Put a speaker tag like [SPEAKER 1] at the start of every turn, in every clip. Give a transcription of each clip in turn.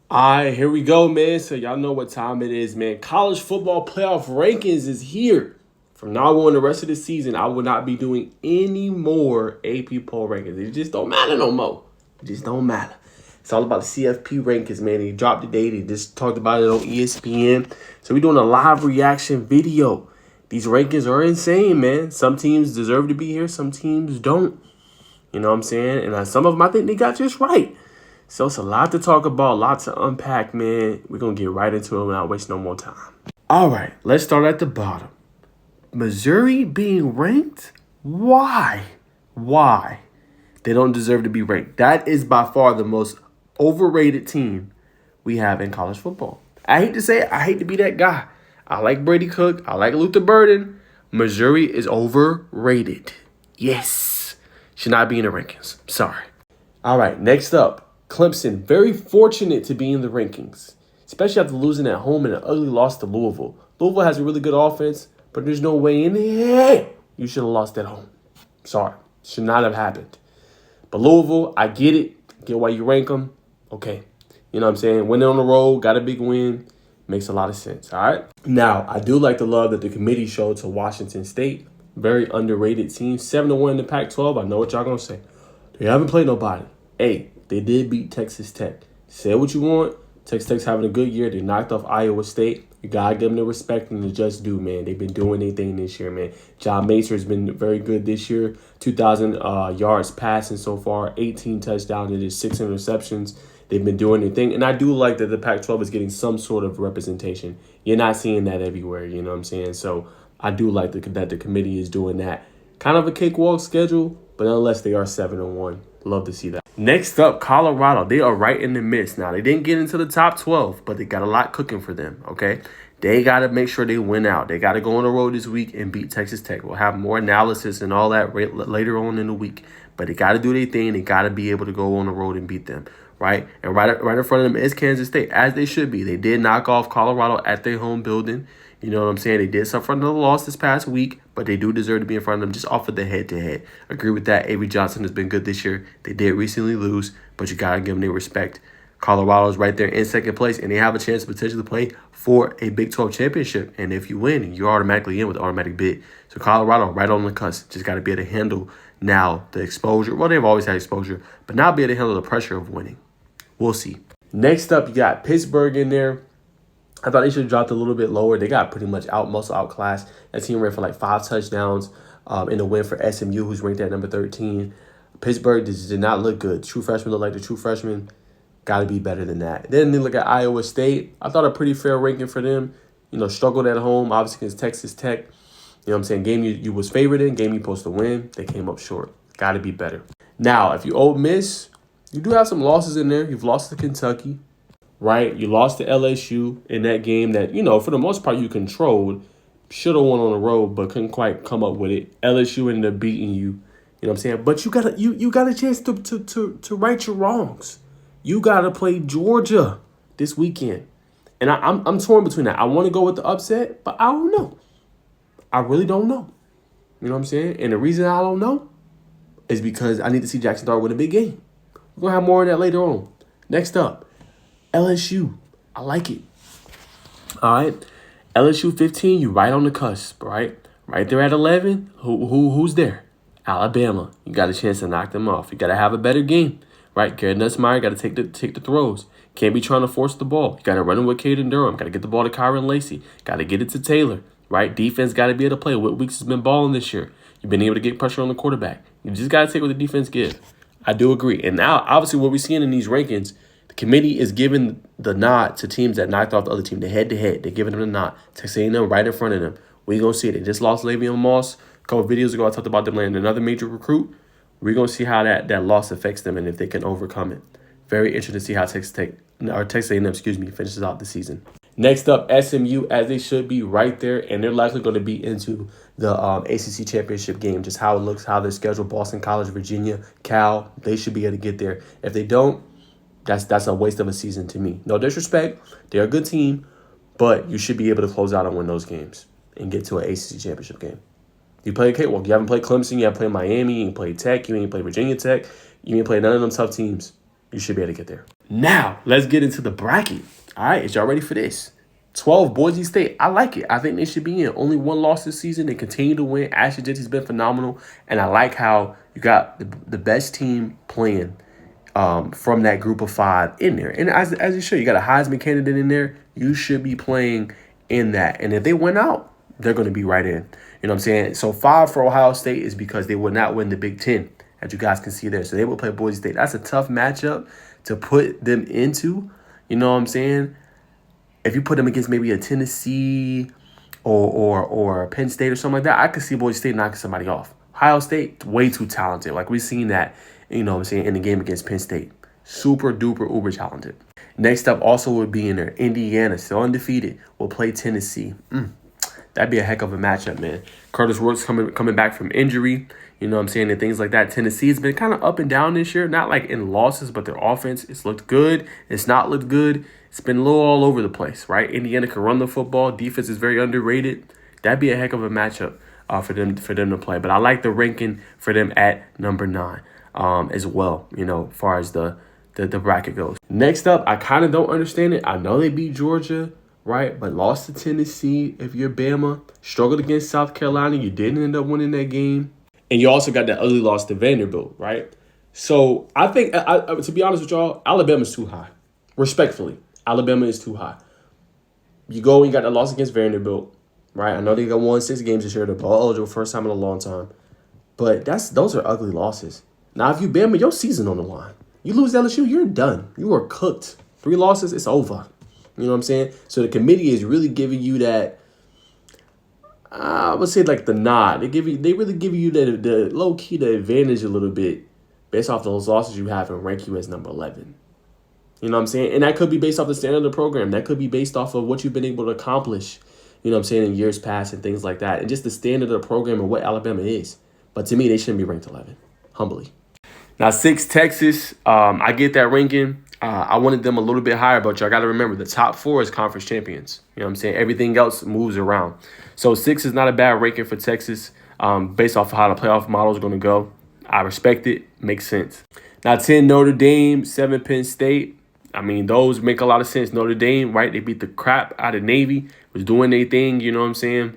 [SPEAKER 1] All right, here we go, man. So y'all know what time it is, man. College football playoff rankings is here. From now on, the rest of the season, I will not be doing any more AP poll rankings. It just don't matter no more. It just don't matter. It's all about the CFP rankings, man. They dropped the date. They just talked about it on ESPN. So we're doing a live reaction video. These rankings are insane, man. Some teams deserve to be here. Some teams don't. You know what I'm saying? And some of them, I think they got just right. So it's a lot to talk about, lots to unpack, man. We're going to get right into it without wasting no more time. All right, let's start at the bottom. Missouri being ranked? Why? Why? They don't deserve to be ranked. That is by far the most overrated team we have in college football. I hate to say it. I hate to be that guy. I like Brady Cook. I like Luther Burden. Missouri is overrated. Yes. Should not be in the rankings. Sorry. All right, next up. Clemson, very fortunate to be in the rankings, especially after losing at home in an ugly loss to Louisville. Louisville has a really good offense, but there's no way in hell you should have lost at home. Sorry. Should not have happened. But Louisville, I get it. Get why you rank them. Okay. You know what I'm saying? Winning on the road, got a big win. Makes a lot of sense. All right. Now, I do like the love that the committee showed to Washington State. Very underrated team. 7-1 in the Pac-12. I know what y'all going to say. They haven't played nobody. Hey, they did beat Texas Tech. Say what you want. Texas Tech's having a good year. They knocked off Iowa State. You got to give them the respect and the just due, man. They've been doing their thing this year, man. John Macer has been very good this year. 2,000 yards passing so far. 18 touchdowns. They did 6 interceptions. They've been doing their thing. And I do like that the Pac-12 is getting some sort of representation. You're not seeing that everywhere, you know what I'm saying? So I do like that the committee is doing that. Kind of a cakewalk schedule, but nonetheless, they are 7-1. Love to see that. Next up, Colorado. They are right in the midst. Now, they didn't get into the top 12, but they got a lot cooking for them, okay? They got to make sure they win out. They got to go on the road this week and beat Texas Tech. We'll have more analysis and all that later on in the week. But they got to do their thing. They got to be able to go on the road and beat them, right? And right in front of them is Kansas State, as they should be. They did knock off Colorado at their home building. You know what I'm saying? They did suffer another loss this past week, but they do deserve to be in front of them just off of the head-to-head. Agree with that. Avery Johnson has been good this year. They did recently lose, but you got to give them their respect. Colorado's right there in second place, and they have a chance to potentially play for a Big 12 championship. And if you win, you're automatically in with the automatic bid. So Colorado right on the cusp. Just got to be able to handle now the exposure. Well, they've always had exposure, but now be able to handle the pressure of winning. We'll see. Next up, you got Pittsburgh in there. I thought they should have dropped a little bit lower. They got pretty much muscle outclassed. That team ran for like 5 touchdowns in the win for SMU, who's ranked at number 13. Pittsburgh did not look good. True freshmen look like the true freshmen. Got to be better than that. Then they look at Iowa State. I thought a pretty fair ranking for them. You know, struggled at home, obviously against Texas Tech. You know what I'm saying? Game you was favored in, game you supposed to win. They came up short. Got to be better. Now, if you Ole Miss, you do have some losses in there. You've lost to Kentucky. Right? You lost to LSU in that game that, you know, for the most part you controlled. Should have won on the road, but couldn't quite come up with it. LSU ended up beating you. You know what I'm saying? But you got a chance to right your wrongs. You got to play Georgia this weekend. And I'm torn between that. I want to go with the upset, but I don't know. I really don't know. You know what I'm saying? And the reason I don't know is because I need to see Jackson Dart win a big game. We're going to have more of that later on. Next up. LSU, I like it. All right, LSU 15, you right on the cusp, right? Right there at 11. Who's there? Alabama. You got a chance to knock them off. You got to have a better game, right? Garrett Nussmeier got to take the throws. Can't be trying to force the ball. You got to run it with Caden Durham. Got to get the ball to Kyron Lacey. Got to get it to Taylor, right? Defense got to be able to play. Whit Weeks has been balling this year. You've been able to get pressure on the quarterback. You just got to take what the defense gives. I do agree. And now, obviously, what we're seeing in these rankings, committee is giving the nod to teams that knocked off the other team, the head-to-head. They're giving them the nod. Texas A&M right in front of them. We're going to see it. They just lost Le'Veon Moss. A couple of videos ago, I talked about them landing another major recruit. We're going to see how that loss affects them and if they can overcome it. Very interesting to see how Texas A&M, finishes out the season. Next up, SMU, as they should be right there, and they're likely going to be into the ACC championship game. Just how it looks, how they're scheduled. Boston College, Virginia, Cal, they should be able to get there. If they don't, that's a waste of a season to me. No disrespect. They're a good team, but you should be able to close out and win those games and get to an ACC championship game. You play a cakewalk. You haven't played Clemson. You haven't played Miami. You ain't played Tech. You ain't played Virginia Tech. You ain't played none of them tough teams. You should be able to get there. Now, let's get into the bracket. All right, is y'all ready for this? 12, Boise State. I like it. I think they should be in. Only one loss this season. They continue to win. Ashton Jetty's been phenomenal. And I like how you got the best team playing from that group of 5 in there. And as you should, you got a Heisman candidate in there. You should be playing in that. And if they win out, they're going to be right in. You know what I'm saying? So 5 for Ohio State is because they would not win the Big Ten, as you guys can see there. So they will play Boise State. That's a tough matchup to put them into. You know what I'm saying? If you put them against maybe a Tennessee or Penn State or something like that, I could see Boise State knocking somebody off. Ohio State, way too talented. Like we've seen that, you know what I'm saying, in the game against Penn State. Super duper uber talented. Next up also would be in there, Indiana, still undefeated, will play Tennessee. That'd be a heck of a matchup, man. Curtis Brooks coming back from injury, you know what I'm saying, and things like that. Tennessee's been kind of up and down this year, not like in losses, but their offense, it's looked good. It's not looked good. It's been a little all over the place, right? Indiana can run the football. Defense is very underrated. That'd be a heck of a matchup for them to play. But I like the ranking for them at number 9 as well, you know, as far as the bracket goes. Next up, I kind of don't understand it. I know they beat Georgia, right? But lost to Tennessee. If you're Bama, struggled against South Carolina, you didn't end up winning that game. And you also got that ugly loss to Vanderbilt, right? So I think, to be honest with y'all, Alabama's too high. Respectfully, Alabama is too high. You go and you got that loss against Vanderbilt, right? I know they got won 6 games this year. They're ball eligible, first time in a long time. But those are ugly losses. Now, if you Bama, your season on the line. You lose LSU, you're done. You are cooked. 3 losses, it's over. You know what I'm saying? So the committee is really giving you that, I would say like the nod. They really give you the low key, the advantage a little bit based off those losses you have and rank you as number 11. You know what I'm saying? And that could be based off the standard of the program. That could be based off of what you've been able to accomplish, you know what I'm saying, in years past and things like that. And just the standard of the program and what Alabama is. But to me, they shouldn't be ranked 11, humbly. Now, 6, Texas. I get that ranking. I wanted them a little bit higher, but y'all got to remember the top 4 is conference champions. You know what I'm saying? Everything else moves around. So 6 is not a bad ranking for Texas based off of how the playoff model is going to go. I respect it. Makes sense. Now, 10, Notre Dame, 7, Penn State. I mean, those make a lot of sense. Notre Dame, right? They beat the crap out of Navy, was doing their thing, you know what I'm saying?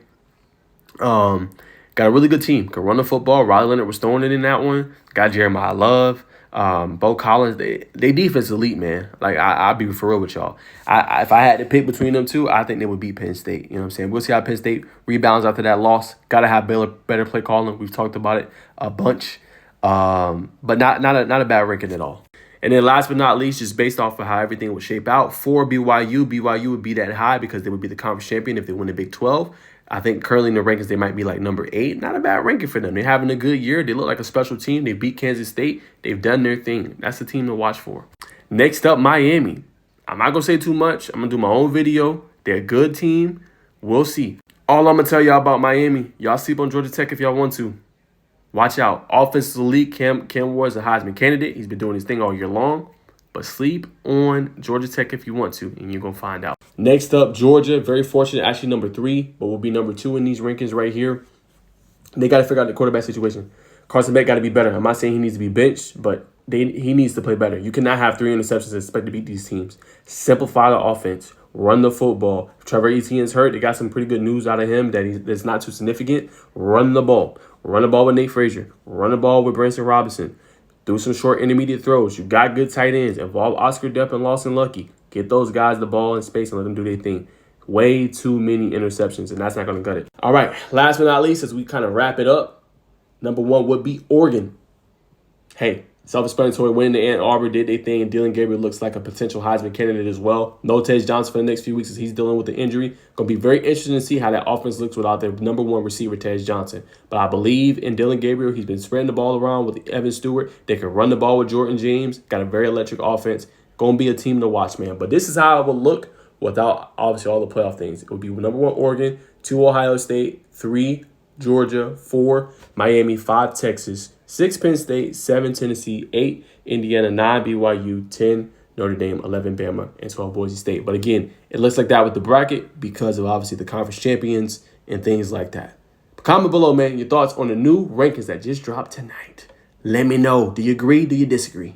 [SPEAKER 1] Got a really good team. Could run the football. Riley Leonard was throwing it in that one. Got Jeremiah Love. Bo Collins, they defense elite, man. Like, I'll be for real with y'all. If I had to pick between them two, I think they would beat Penn State. You know what I'm saying? We'll see how Penn State rebounds after that loss. Got to have better play calling. We've talked about it a bunch. But not a bad ranking at all. And then last but not least, just based off of how everything would shape out, for BYU, BYU would be that high because they would be the conference champion if they win the Big 12. I think currently in the rankings, they might be like number 8. Not a bad ranking for them. They're having a good year. They look like a special team. They beat Kansas State. They've done their thing. That's the team to watch for. Next up, Miami. I'm not going to say too much. I'm going to do my own video. They're a good team. We'll see. All I'm going to tell y'all about Miami, y'all sleep on Georgia Tech if y'all want to. Watch out. Offensive elite, Cam Ward's a Heisman candidate. He's been doing his thing all year long. But sleep on Georgia Tech if you want to, and you're going to find out. Next up, Georgia. Very fortunate, actually number 3, but will be number 2 in these rankings right here. They got to figure out the quarterback situation. Carson Beck got to be better. I'm not saying he needs to be benched, but he needs to play better. You cannot have 3 interceptions and expect to beat these teams. Simplify the offense. Run the football. If Trevor Etienne's hurt, they got some pretty good news out of him that's not too significant. Run the ball. Run the ball with Nate Frazier. Run the ball with Branson Robinson. Do some short intermediate throws. You got good tight ends. Involve Oscar Depp and Lawson Lucky. Get those guys the ball in space and let them do their thing. Way too many interceptions, and that's not going to cut it. All right, last but not least, as we kind of wrap it up, number 1 would be Oregon. Hey, self-explanatory, winning the Ann Arbor did their thing, and Dylan Gabriel looks like a potential Heisman candidate as well. No Tej Johnson for the next few weeks as he's dealing with the injury. Going to be very interesting to see how that offense looks without their number 1 receiver, Tej Johnson. But I believe in Dylan Gabriel. He's been spreading the ball around with Evan Stewart. They can run the ball with Jordan James. Got a very electric offense. Going to be a team to watch, man. But this is how it would look without, obviously, all the playoff things. It would be number 1, Oregon, 2, Ohio State, 3, Georgia, 4, Miami, 5, Texas, 6, Penn State, 7, Tennessee, 8, Indiana, 9, BYU, 10, Notre Dame, 11, Bama, and 12, Boise State. But again, it looks like that with the bracket because of, obviously, the conference champions and things like that. But comment below, man, your thoughts on the new rankings that just dropped tonight. Let me know. Do you agree? Do you disagree?